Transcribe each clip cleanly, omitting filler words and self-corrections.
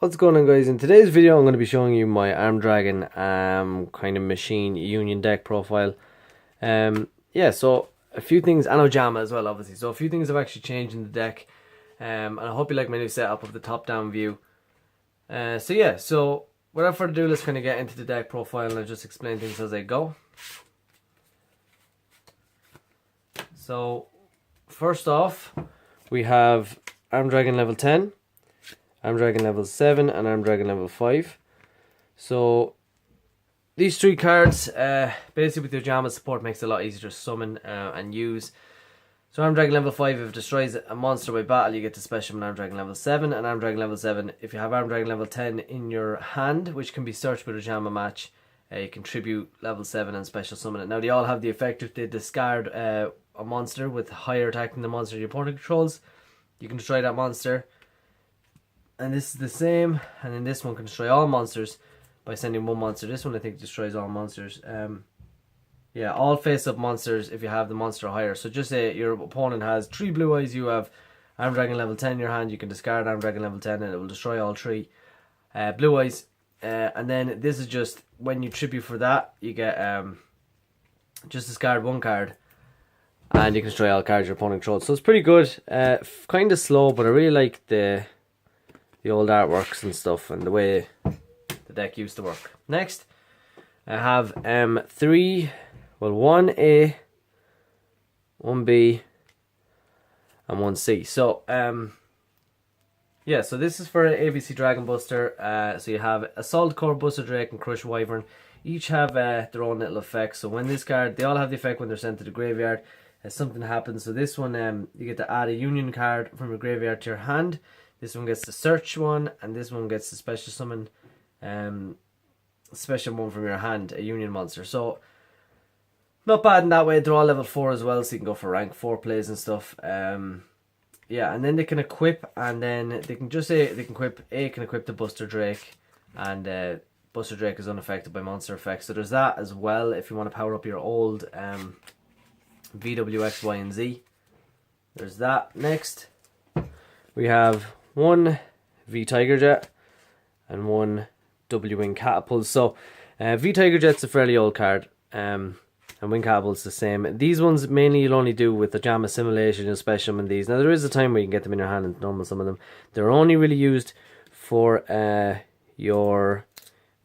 What's going on, guys? In today's video I'm going to be showing you my Arm Dragon kind of machine union deck profile. Yeah, so a few things, and Ojama as well obviously, so a few things have actually changed in the deck, and I hope you like my new setup of the top down view. So without further ado, let's kind of get into the deck profile and I'll just explain things as I go. So first off, we have Arm Dragon level 10, Arm Dragon level 7 and Arm Dragon level 5. So these three cards, basically with the Ojama support, makes it a lot easier to summon and use. So Arm Dragon level 5, if it destroys a monster by battle, you get to special summon Arm Dragon level 7, and Arm Dragon level 7, if you have Arm Dragon level 10 in your hand, which can be searched with Ojama match, you can tribute level 7 and special summon it. Now they all have the effect if they discard a monster with higher attack than the monster your opponent controls, you can destroy that monster. And this is the same, and then this one can destroy all monsters by sending one monster. This one I think destroys all monsters. Yeah, all face-up monsters if you have the monster higher. So just say your opponent has 3 blue eyes, you have Arm Dragon level 10 in your hand, you can discard Arm Dragon level 10 and it will destroy all 3 blue eyes. And then this is just, when you tribute for that, you get just discard one card and you can destroy all cards your opponent controls. So it's pretty good, kind of slow, but I really like the old artworks and stuff and the way the deck used to work. Next, I have 1A, 1B, and 1C. So yeah, so this is for an ABC Dragon Buster. So you have Assault Core, Buster Drake, and Crush Wyvern. Each have their own little effects. So when this card, they all have the effect when they're sent to the graveyard. Something happens. So this one, you get to add a union card from your graveyard to your hand. This one gets the search one, and this one gets the special summon, special one from your hand, a union monster. So not bad in that way. They're all level 4 as well, so you can go for rank 4 plays and stuff. Yeah, and then they can equip, and then they can just say they can equip. A can equip the Buster Drake, and Buster Drake is unaffected by monster effects. So there's that as well if you want to power up your old VW X, Y, and Z. There's that. Next, we have 1 V Tiger Jet and 1 W Wing Catapult. So V Tiger Jet's a fairly old card, and Wing Catapult's the same. These ones mainly you'll only do with the Ojama Simulation and special summon these. Now there is a time where you can get them in your hand and normal summon them. They're only really used for your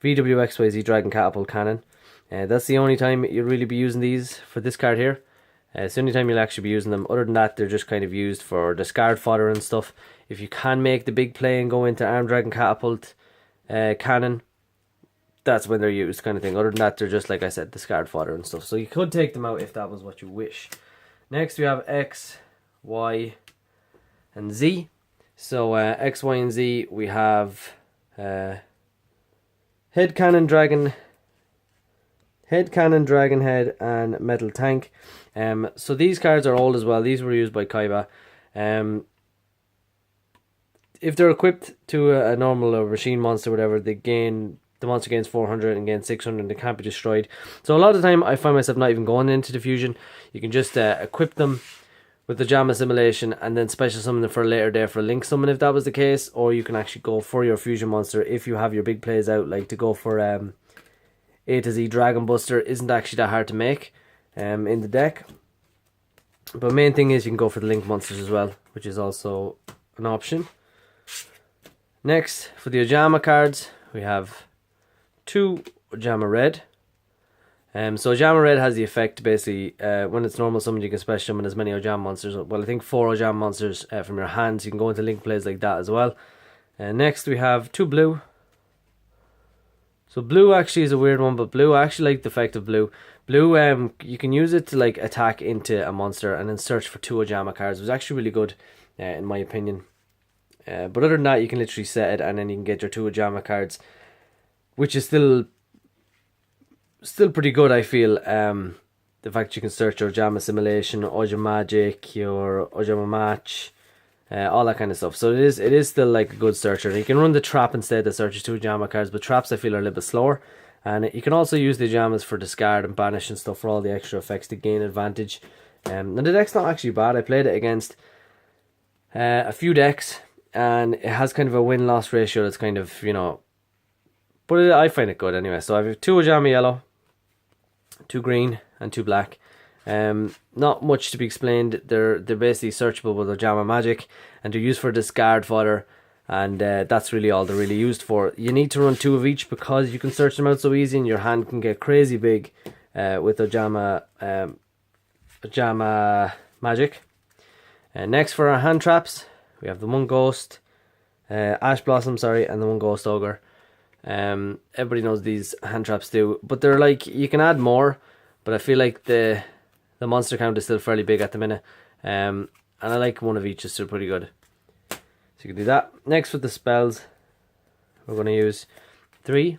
VWXYZ Dragon Catapult Cannon. That's the only time you'll really be using these for this card here. It's the only time you'll actually be using them. Other than that, they're just kind of used for discard fodder and stuff. If you can make the big play and go into Arm Dragon Catapult Cannon, that's when they're used, kind of thing. Other than that, they're just, like I said, discard fodder and stuff. So you could take them out if that was what you wish. Next, we have X, Y, and Z. So X, Y, and Z, we have Head Cannon, Dragon Head, and Metal Tank. So these cards are old as well. These were used by Kaiba. If they're equipped to a normal or machine monster, whatever, the monster gains 400 and gains 600 and they can't be destroyed. So a lot of the time I find myself not even going into the fusion. You can just equip them with the Ojama Simulation and then special summon them for a later day for a link summon if that was the case. Or you can actually go for your fusion monster if you have your big plays out, like to go for A to Z Dragon Buster isn't actually that hard to make in the deck. But main thing is you can go for the link monsters as well, which is also an option. Next, for the Ojama cards, we have 2 Ojama Red. So Ojama Red has the effect, basically, when it's normal summon, you can special summon as many Ojama monsters. Well, I think 4 Ojama monsters from your hands. You can go into link plays like that as well. Next, we have 2 blue. So blue actually is a weird one, but blue, I actually like the effect of blue. Blue, you can use it to like attack into a monster and then search for 2 Ojama cards. It was actually really good, in my opinion. But other than that, you can literally set it and then you can get your 2 Ojama cards, which is still pretty good, I feel. The fact you can search your Ojama Simulation, Ojama Magic, your Ojama Match, all that kind of stuff. So it is still like a good searcher. You can run the trap instead that searches 2 Ojama cards, but traps I feel are a little bit slower. And you can also use the Ojamas for discard and banish and stuff for all the extra effects to gain advantage. And the deck's not actually bad. I played it against a few decks And it has kind of a win-loss ratio that's kind of, you know, but I find it good anyway. So I have 2 Ojama yellow, 2 green, and 2 black. Not much to be explained. They're basically searchable with Ojama magic, and they're used for discard fodder, and that's really all they're really used for. You need to run 2 of each because you can search them out so easy, and your hand can get crazy big with Ojama magic. Next for our hand traps, we have the 1 ghost, ash blossom, and the 1 ghost ogre. Everybody knows these hand traps do, but they're like, you can add more, but I feel like the monster count is still fairly big at the minute, and I like 1 of each is still pretty good, so you can do that. Next with the spells, we're going to use 3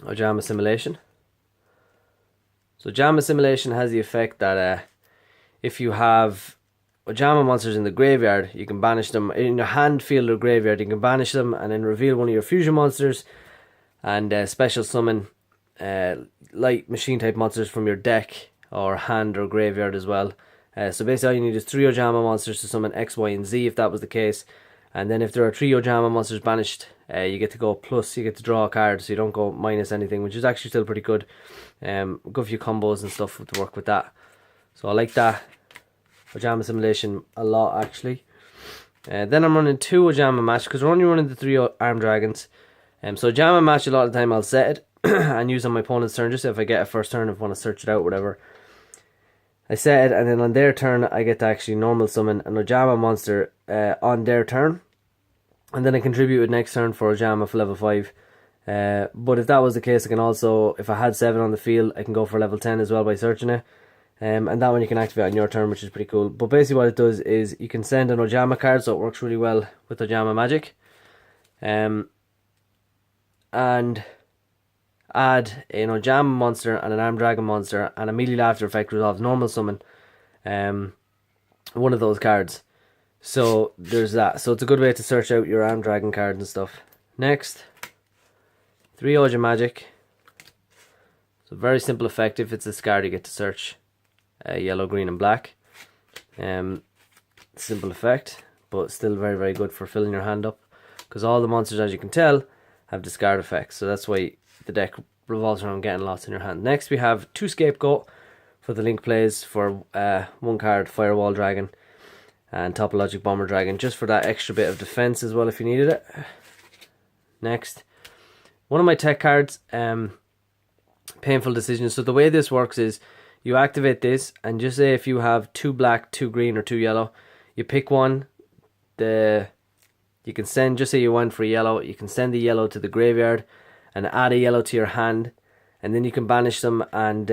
Ojama Assimilation. So Ojama Assimilation has the effect that if you have Ojama monsters in the graveyard, you can banish them in your hand, field, or graveyard. You can banish them and then reveal one of your fusion monsters and special summon light machine type monsters from your deck or hand or graveyard as well. So basically all you need is 3 Ojama monsters to summon X, Y, and Z if that was the case. And then if there are 3 Ojama monsters banished, you get to go plus, you get to draw a card, so you don't go minus anything, which is actually still pretty good. Good few combos and stuff to work with that. So I like that Ojama Assimilation a lot actually. Then I'm running 2 Ojama Match because we're only running the 3 Armed Dragons. So Ojama Match, a lot of the time I'll set it and use on my opponent's turn, just if I get a first turn, if I want to search it out, whatever. I set it, and then on their turn I get to actually normal summon an Ojama monster on their turn, and then I contribute it next turn for Ojama for level 5. But if that was the case, I can also, if I had 7 on the field, I can go for level 10 as well by searching it. And that one you can activate on your turn, which is pretty cool. But basically what it does is you can send an Ojama card, so it works really well with Ojama magic. And add an Ojama monster and an Armed Dragon monster, and immediately after effect resolves normal summon one of those cards. So there's that. So it's a good way to search out your Armed Dragon cards and stuff. Next, 3 Ojama magic. So very simple effect. If it's this card, you get to search yellow, green, and black. Simple effect, but still very, very good for filling your hand up, because all the monsters, as you can tell, have discard effects. So that's why the deck revolves around getting lots in your hand. Next we have 2 Scapegoat for the link plays for 1 card Firewall Dragon and Topologic Bomber Dragon, just for that extra bit of defense as well if you needed it. Next, one of my tech cards, Painful Decisions. So the way this works is you activate this, and just say if you have 2 black, 2 green, or 2 yellow, you pick one. You can send, just say you went for yellow, you can send the yellow to the graveyard and add a yellow to your hand, and then you can banish them. And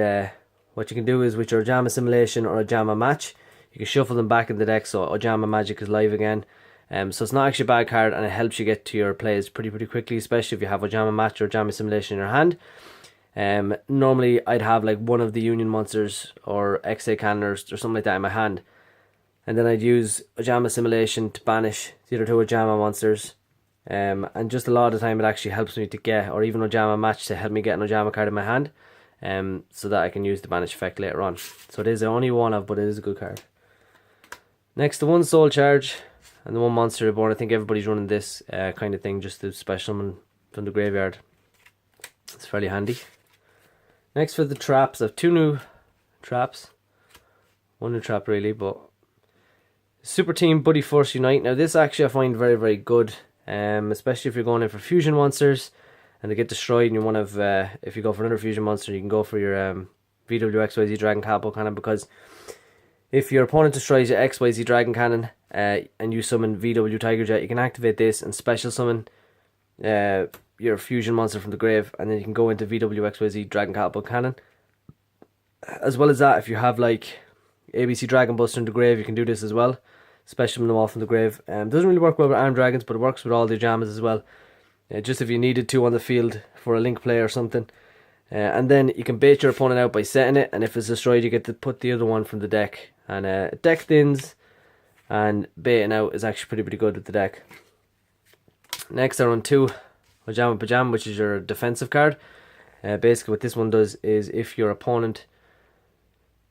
what you can do is with your Ojama Assimilation or Ojama Match, you can shuffle them back in the deck, so Ojama Magic is live again. So it's not actually a bad card, and it helps you get to your plays pretty quickly, especially if you have Ojama Match or Ojama Assimilation in your hand. Normally I'd have like one of the Union monsters or XA Cannoners or something like that in my hand, and then I'd use Ojama Assimilation to banish the other 2 Ojama monsters. And just a lot of the time it actually helps me to get, or even Ojama Match to help me get an Ojama card in my hand, so that I can use the banish effect later on. So it is the only one of, but it is a good card. Next, the 1 Soul Charge and the 1 Monster Reborn. I think everybody's running this kind of thing, just to special summon from the graveyard. It's fairly handy. Next for the traps, I have 2 new traps. 1 new trap really, but Super Team Buddy Force Unite. Now this actually I find very, very good. Especially if you're going in for fusion monsters and they get destroyed, and you want to, if you go for another fusion monster, you can go for your VWXYZ Dragon Capo Cannon, because if your opponent destroys your XYZ Dragon Cannon and you summon VW Tiger Jet, you can activate this and special summon your fusion monster from the grave, and then you can go into VWXYZ Dragon Capo Cannon. As well as that, if you have like ABC Dragon Buster in the grave, you can do this as well. Special summon them all from the grave. Doesn't really work well with Armed Dragons, but it works with all the Ojamas as well. Just if you needed to on the field for a link play or something. And then you can bait your opponent out by setting it, and if it's destroyed you get to put the other one from the deck. And deck thins and baiting out is actually pretty good with the deck. Next I run 2 Ojama Pajama, which is your defensive card. Basically what this one does is if your opponent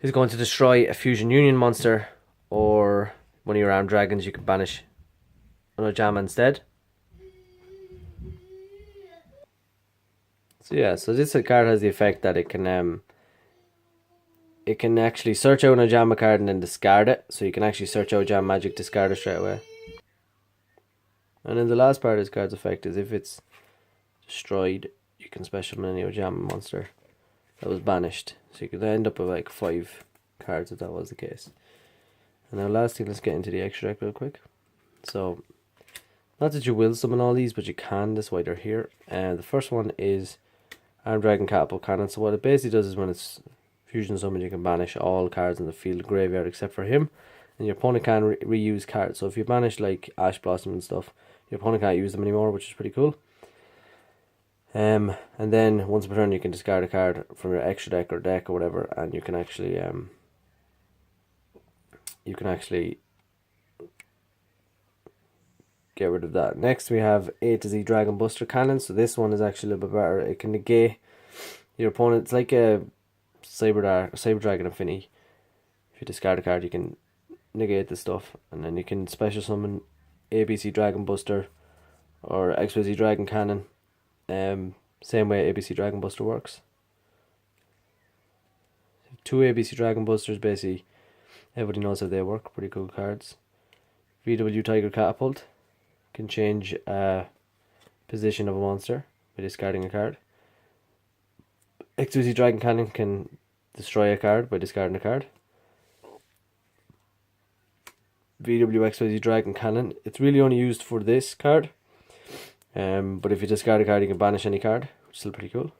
is going to destroy a Fusion Union monster or one of your Armed Dragons, you can banish an Ojama instead. So yeah, so this card has the effect that it can actually search out an Ojama card and then discard it. So you can actually search out Ojama Magic, discard it straight away. And then the last part of this card's effect is if it's destroyed, you can special summon any Ojama monster that was banished. So you could end up with like 5 cards if that was the case. And now lastly, let's get into the extra deck real quick. So, not that you will summon all these, but you can, that's why they're here. And the first one is Armed Dragon Catapult Cannon. So what it basically does is when it's fusion summoned, you can banish all cards in the field graveyard except for him. And your opponent can reuse cards. So if you banish like Ash Blossom and stuff, your opponent can't use them anymore, which is pretty cool. And then once per turn you can discard a card from your extra deck or whatever, and you can actually get rid of that. Next we have A to Z Dragon Buster Cannon. So this one is actually a little bit better. It can negate your opponent. It's like a Cyber Dragon Affinity. If you discard a card, you can negate the stuff, and then you can special summon ABC Dragon Buster or XYZ Dragon Cannon. Same way ABC Dragon Buster works. 2 ABC Dragon Busters, basically everybody knows how they work. Pretty cool cards. VW Tiger Catapult can change position of a monster by discarding a card. XYZ Dragon Cannon can destroy a card by discarding a card. VW XYZ Dragon Cannon, it's really only used for this card. But if you discard a card, you can banish any card, which is still pretty cool.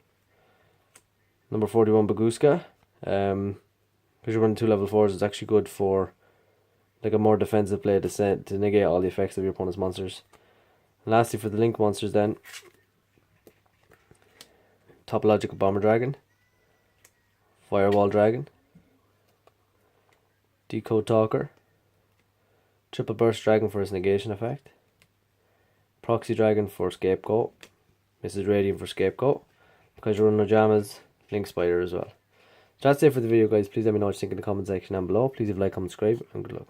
Number 41, Baguska. Because you're running 2 level 4s, it's actually good for like a more defensive play to negate all the effects of your opponent's monsters. And lastly, for the Link monsters then, Topological Bomber Dragon, Firewall Dragon, Decode Talker, Triple Burst Dragon for its negation effect, Proxy Dragon for Scapegoat, Mrs. Radiant for Scapegoat, because you're running Ojama's Link Spider as well. So that's it for the video, guys. Please let me know what you think in the comment section down below. Please leave a like, comment, subscribe, and good luck.